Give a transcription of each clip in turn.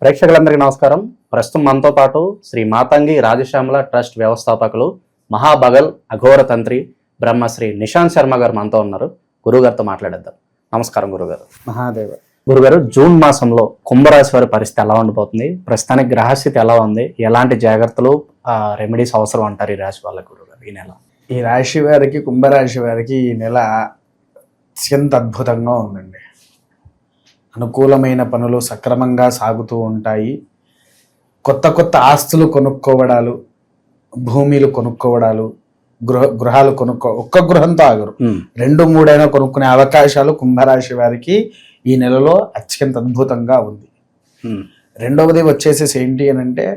ప్రేక్షకులందరికీ నమస్కారం. ప్రస్తుతం మనతో పాటు శ్రీ మాతంగి రాజశ్యామల ట్రస్ట్ వ్యవస్థాపకులు మహాబగల్ అఘోర తంత్రి బ్రహ్మశ్రీ నిశాంత్ శర్మ గారు మనతో ఉన్నారు. గురుగారితో మాట్లాడేద్దాం. నమస్కారం గురుగారు. మహాదేవ. గురుగారు, జూన్ మాసంలో కుంభరాశి వారి పరిస్థితి ఎలా ఉండిపోతుంది? ప్రస్తుతానికి గ్రహస్థితి ఎలా ఉంది? ఎలాంటి జాగ్రత్తలు రెమెడీస్ అవసరం అంటారు ఈ రాశి వాళ్ళకి గురుగారు ఈ నెల? ఈ రాశి వారికి, కుంభరాశి వారికి ఈ నెల అత్యంత అద్భుతంగా ఉందండి. అనుకూలమైన పనులు సక్రమంగా సాగుతూ ఉంటాయి. కొత్త కొత్త ఆస్తులు కొనుక్కోవడాలు, భూమిలు కొనుక్కోవడాలు, గృహాలు ఒక్క గృహంతో ఆగరు, 2-3 అయినా కొనుక్కునే అవకాశాలు కుంభరాశి వారికి ఈ నెలలో అత్యంత అద్భుతంగా ఉంది. రెండవది వచ్చేసేసి ఏంటి అని అంటే,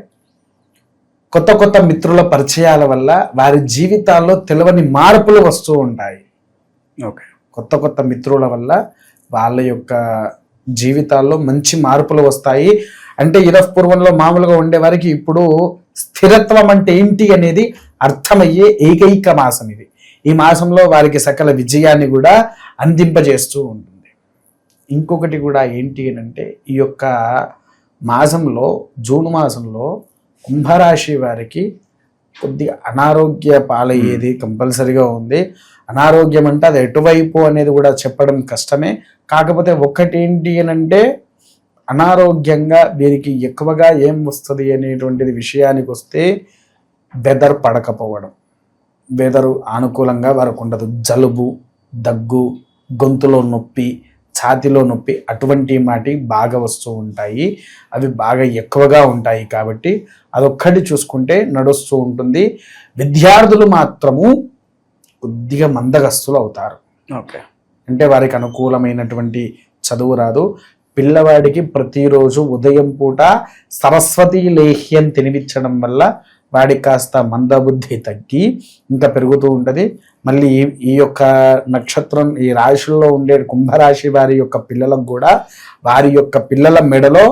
కొత్త కొత్త మిత్రుల పరిచయాల వల్ల వారి జీవితాల్లో తెలియని మార్పులు వస్తూ ఉంటాయి. ఓకే. కొత్త కొత్త మిత్రుల వల్ల వాళ్ళ యొక్క జీవితాల్లో మంచి మార్పులు వస్తాయి. అంటే పూర్వంలో మామూలుగా ఉండేవారికి ఇప్పుడు స్థిరత్వం అంటే ఏంటి అనేది అర్థమయ్యే ఏకైక మాసం ఇది. ఈ మాసంలో వారికి సకల విజయాన్ని కూడా అందింపజేస్తూ ఉంటుంది. ఇంకొకటి కూడా ఏంటి అని అంటే, ఈ యొక్క మాసంలో, జూన్ మాసంలో కుంభరాశి వారికి కొద్దిగా అనారోగ్య పాలయ్యేది కంపల్సరిగా ఉంది. అనారోగ్యం అంటే అది ఎటువైపు అనేది కూడా చెప్పడం కష్టమే. కాకపోతే ఒక్కటేంటి అని అంటే, అనారోగ్యంగా వీరికి ఎక్కువగా ఏం వస్తుంది అనేటువంటిది విషయానికి వస్తే, వెదర్ పడకపోవడం, వెదరు అనుకూలంగా వారికి ఉండదు. జలుబు, దగ్గు, గొంతులో నొప్పి, ఛాతిలో నొప్పి అటువంటి మాటి బాగా వస్తూ ఉంటాయి. అవి బాగా ఎక్కువగా ఉంటాయి కాబట్టి అదొక్కటి చూసుకుంటే నడుస్తూ ఉంటుంది. విద్యార్థులు మాత్రము కొద్దిగా మందగస్తులు అవుతారు. ఓకే. అంటే వారికి అనుకూలమైనటువంటి చదువు రాదు. పిల్లవాడికి ప్రతిరోజు ఉదయం పూట సరస్వతీ లేహ్యం తినిపించడం వల్ల వాడికి కాస్త మందబుద్ధి తగ్గి ఇంకా పెరుగుతూ ఉంటుంది. మళ్ళీ ఈ యొక్క నక్షత్రం, ఈ రాశుల్లో ఉండే కుంభరాశి వారి యొక్క పిల్లలకు కూడా వారి యొక్క పిల్లల మెడలో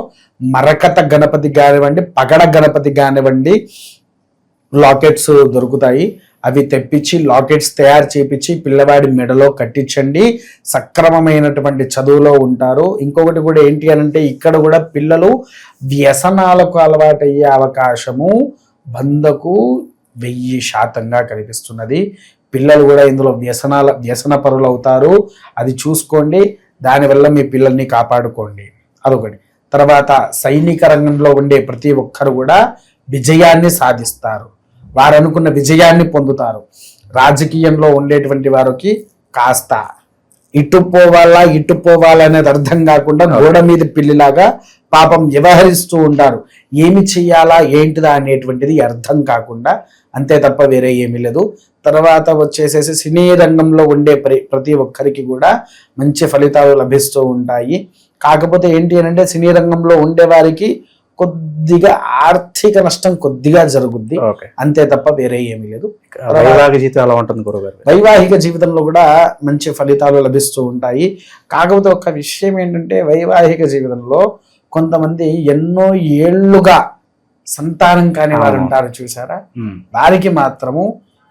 మరకత గణపతి కానివ్వండి, పగడ గణపతి కానివ్వండి లాకెట్స్ దొరుకుతాయి. అవి తెప్పించి లాకెట్స్ తయారు చేపించి పిల్లవాడి మెడలో కట్టించండి. సక్రమమైనటువంటి చదువులో ఉంటారు. ఇంకొకటి కూడా ఏంటి అని అంటే, ఇక్కడ కూడా పిల్లలు వ్యసనాలకు అలవాటయ్యే అవకాశము 100కు 1000% కనిపిస్తున్నది. పిల్లలు కూడా ఇందులో వ్యసన పరులు అవుతారు. అది చూసుకోండి. దానివల్ల మీ పిల్లల్ని కాపాడుకోండి. అదొకటి. తర్వాత సైనిక రంగంలో ఉండే ప్రతి ఒక్కరు కూడా విజయాన్ని సాధిస్తారు. వారు అనుకున్న విజయాన్ని పొందుతారు. రాజకీయంలో ఉండేటువంటి వారికి కాస్త ఇటు పోవాలా అనేది అర్థం కాకుండా గోడ మీద పిల్లిలాగా పాపం వ్యవహరిస్తూ ఉంటారు. ఏమి చెయ్యాలా ఏంటిదా అనేటువంటిది అర్థం కాకుండా, అంతే తప్ప వేరే ఏమీ లేదు. తర్వాత వచ్చేసేసి సినీ రంగంలో ఉండే ప్రతి ఒక్కరికి కూడా మంచి ఫలితాలు లభిస్తూ ఉంటాయి. కాకపోతే ఏంటి అని అంటే, సినీ రంగంలో ఉండే వారికి కొద్దిగా ఆర్థిక నష్టం కొద్దిగా జరుగుద్ది, అంతే తప్ప వేరే ఏమీ లేదు. వైవాహిక జీవితం ఎలా ఉంటుంది గురుగారు? వైవాహిక జీవితంలో కూడా మంచి ఫలితాలు లభిస్తూ ఉంటాయి. కాకపోతే ఒక విషయం ఏంటంటే, వైవాహిక జీవితంలో కొంతమంది ఎన్నో ఏళ్లుగా సంతానం కాని వారు ఉంటారు చూసారా, వారికి మాత్రము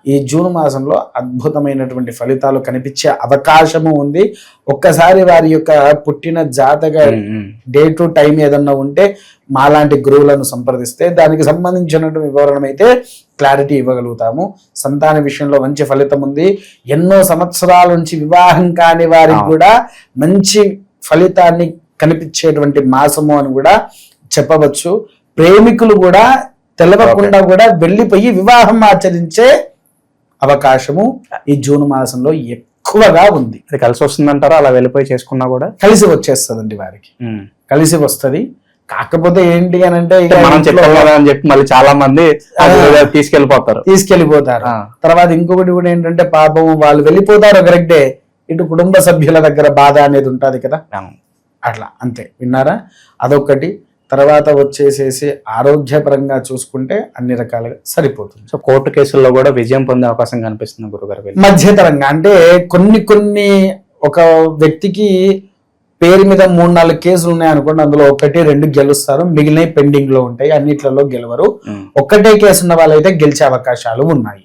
ఈ జూన్ మాసంలో అద్భుతమైనటువంటి ఫలితాలు కనిపించే అవకాశము ఉంది. ఒక్కసారి వారి యొక్క పుట్టిన జాతక డేటు టైం ఏదన్నా ఉంటే మాలాంటి గురువులను సంప్రదిస్తే దానికి సంబంధించినటువంటి వివరణ అయితే క్లారిటీ ఇవ్వగలుగుతాము. సంతాన విషయంలో మంచి ఫలితం ఉంది. ఎన్నో సంవత్సరాల నుంచి వివాహం కాని వారికి కూడా మంచి ఫలితాన్ని కనిపించేటువంటి మాసము అని కూడా చెప్పవచ్చు. ప్రేమికులు కూడా తెలవకుండా కూడా వెళ్ళిపోయి వివాహం ఆచరించే అవకాశము ఈ జూన్ మాసంలో ఎక్కువగా ఉంది. అది కలిసి వస్తుందంటారా? అలా వెళ్ళిపోయి చేసుకున్నా కూడా కలిసి వచ్చేస్తుందండి, వారికి కలిసి వస్తుంది. కాకపోతే ఏంటి అని అంటే, మనం చెప్పాలని చెప్పి మళ్ళీ చాలా మంది తీసుకెళ్లిపోతారు. తర్వాత ఇంకొకటి కూడా ఏంటంటే, పాపం వాళ్ళు వెళ్ళిపోతారు కరెక్టే, ఇటు కుటుంబ సభ్యుల దగ్గర బాధ అనేది ఉంటుంది కదా, అట్లా అంతే. విన్నారా? అదొకటి. తర్వాత వచ్చేసేసి ఆరోగ్యపరంగా చూసుకుంటే అన్ని రకాలుగా సరిపోతుంది. సో కోర్టు కేసుల్లో కూడా విజయం పొందే అవకాశం కనిపిస్తుంది గురుగారు. మధ్యతరంగా అంటే కొన్ని ఒక వ్యక్తికి పేరు మీద 3-4 కేసులు ఉన్నాయనుకోండి, అందులో 1-2 గెలుస్తారు, మిగిలినవి పెండింగ్ లో ఉంటాయి. అన్నిట్లలో గెలవరు. ఒక్కటే కేసు ఉన్న వాళ్ళైతే గెలిచే అవకాశాలు ఉన్నాయి.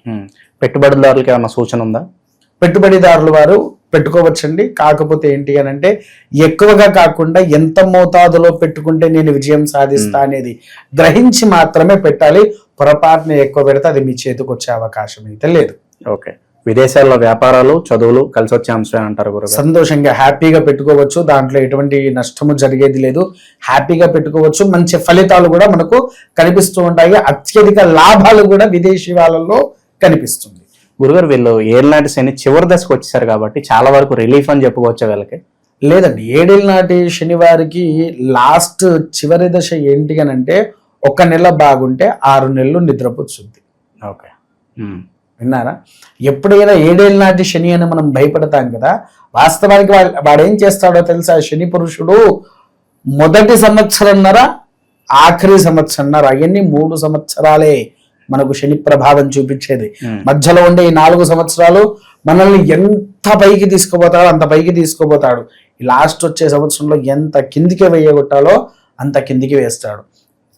పెట్టుబడిదారులకి ఏమన్నా సూచన ఉందా? పెట్టుబడిదారుల వారు పెట్టుకోవచ్చండి. కాకపోతే ఏంటి అని అంటే ఎక్కువగా కాకుండా ఎంత మోతాదులో పెట్టుకుంటే నేను విజయం సాధిస్తా అనేది గ్రహించి మాత్రమే పెట్టాలి. పొరపాటున ఎక్కువ పెడితే అది మీ చేతికి వచ్చే అవకాశం అయితే లేదు. ఓకే, విదేశాల్లో వ్యాపారాలు చదువులు కలిసి వచ్చే అంశం అంటారు గురుగారు. సంతోషంగా హ్యాపీగా పెట్టుకోవచ్చు, దాంట్లో ఎటువంటి నష్టము జరిగేది లేదు. హ్యాపీగా పెట్టుకోవచ్చు, మంచి ఫలితాలు కూడా మనకు కనిపిస్తూ ఉంటాయి. అత్యధిక లాభాలు కూడా విదేశీ వాళ్ళలో కనిపిస్తుంది. గురుగారు, వీళ్ళు ఏళ్ళనాటి శని చివరి దశకు వచ్చేసారు కాబట్టి చాలా వరకు రిలీఫ్ అని చెప్పుకోవచ్చు వీళ్ళకి. లేదండి, 7 ఏళ్ళ నాటి శనివారికి లాస్ట్ చివరి దశ ఏంటి అని అంటే 1 నెల బాగుంటే 6 నెలలు నిద్రపోతుంది. ఓకే, విన్నారా? ఎప్పుడైనా 7 ఏళ్ళ నాటి శని అని మనం భయపడతాం కదా, వాస్తవానికి వాడేం చేస్తాడో తెలుసా? శని పురుషుడు మొదటి సంవత్సరంన్నర, ఆఖరి సంవత్సరంన్నర, అవన్నీ 3 సంవత్సరాలే మనకు శని ప్రభావం చూపించేది. మధ్యలో ఉండే ఈ 4 సంవత్సరాలు మనల్ని ఎంత పైకి తీసుకుపోతాడో అంత పైకి తీసుకుపోతాడు. ఈ లాస్ట్ వచ్చే సంవత్సరంలో ఎంత కిందికి వేయగొట్టాలో అంత కిందికి వేస్తాడు,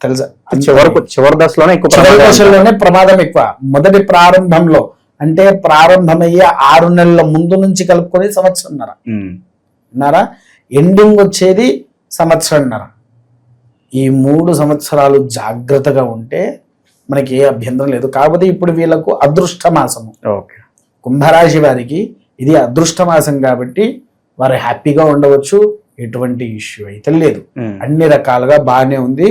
తెలుసా? చివరి దశలోనే చివరి దశలోనే ప్రమాదం ఎక్కువ. మొదటి ప్రారంభంలో అంటే ప్రారంభమయ్యే 6 నెలల ముందు నుంచి కలుపుకొని సంవత్సరంన్నర విన్నారా, ఎండింగ్ వచ్చేది సంవత్సరంన్నర. ఈ 3 సంవత్సరాలు జాగ్రత్తగా ఉంటే మనకి ఏ అభ్యంతరం లేదు. కాకపోతే ఇప్పుడు వీళ్ళకు అదృష్ట మాసము, కుంభరాశి వారికి ఇది అదృష్ట మాసం కాబట్టి వారు హ్యాపీగా ఉండవచ్చు, ఎటువంటి ఇష్యూ అయితే లేదు. అన్ని రకాలుగా బాగానే ఉంది,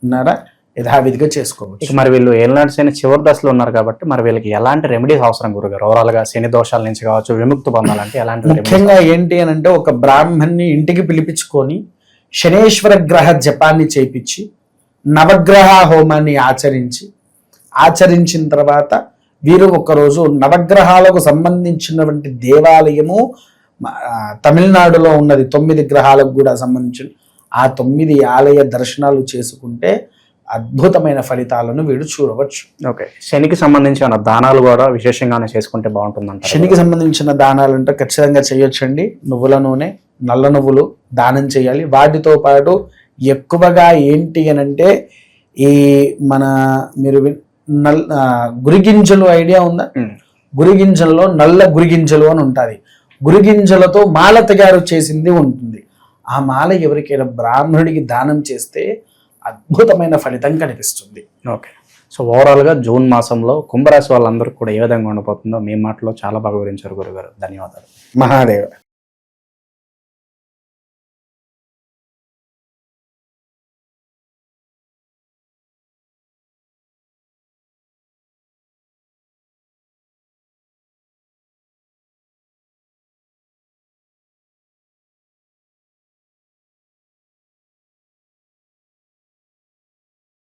ఉన్నారా, యథావిధిగా చేసుకోవచ్చు. మరి వీళ్ళు ఏళ్ళనాటి శని చివరి దశలో ఉన్నారు కాబట్టి మరి వీళ్ళకి ఎలాంటి రెమెడీస్ అవసరం గురుగారు? ఓవరాల్ గా శని దోషాల నుంచి కావచ్చు, విముక్తి పొందాలంటే ఎలాంటి? ముఖ్యంగా ఏంటి అని అంటే ఒక బ్రాహ్మణ్ణి ఇంటికి పిలిపించుకొని శనేశ్వర గ్రహ జపాన్ని చేయించి నవగ్రహ హోమాన్ని ఆచరించిన తర్వాత వీరు ఒకరోజు నవగ్రహాలకు సంబంధించినటువంటి దేవాలయము తమిళనాడులో ఉన్నది 9 గ్రహాలకు కూడా సంబంధించిన ఆ 9 ఆలయ దర్శనాలు చేసుకుంటే అద్భుతమైన ఫలితాలను వీడు చూడవచ్చు. ఓకే, శనికి సంబంధించిన దానాలు కూడా విశేషంగానే చేసుకుంటే బాగుంటుందంట. శనికి సంబంధించిన దానాలు అంటే ఖచ్చితంగా చేయొచ్చండి. నువ్వుల నూనె, నల్ల నువ్వులు దానం చేయాలి. వాటితో పాటు ఎక్కువగా ఏంటి అని అంటే ఈ మన మీరు గురిగింజలు ఐడియా ఉందా? గురిగింజల్లో నల్ల గురిగింజలు అని ఉంటుంది. గురిగింజలతో మాల తయారు చేసింది ఉంటుంది. ఆ మాల ఎవరికైనా బ్రాహ్మణుడికి దానం చేస్తే అద్భుతమైన ఫలితం కనిపిస్తుంది. ఓకే, సో ఓవరాల్గా జూన్ మాసంలో కుంభరాశి వాళ్ళందరూ కూడా ఏ విధంగా ఉండబోతుందో మీ మాటలో చాలా బాగా వివరించారు గురుగారు. ధన్యవాదాలు. మహాదేవ.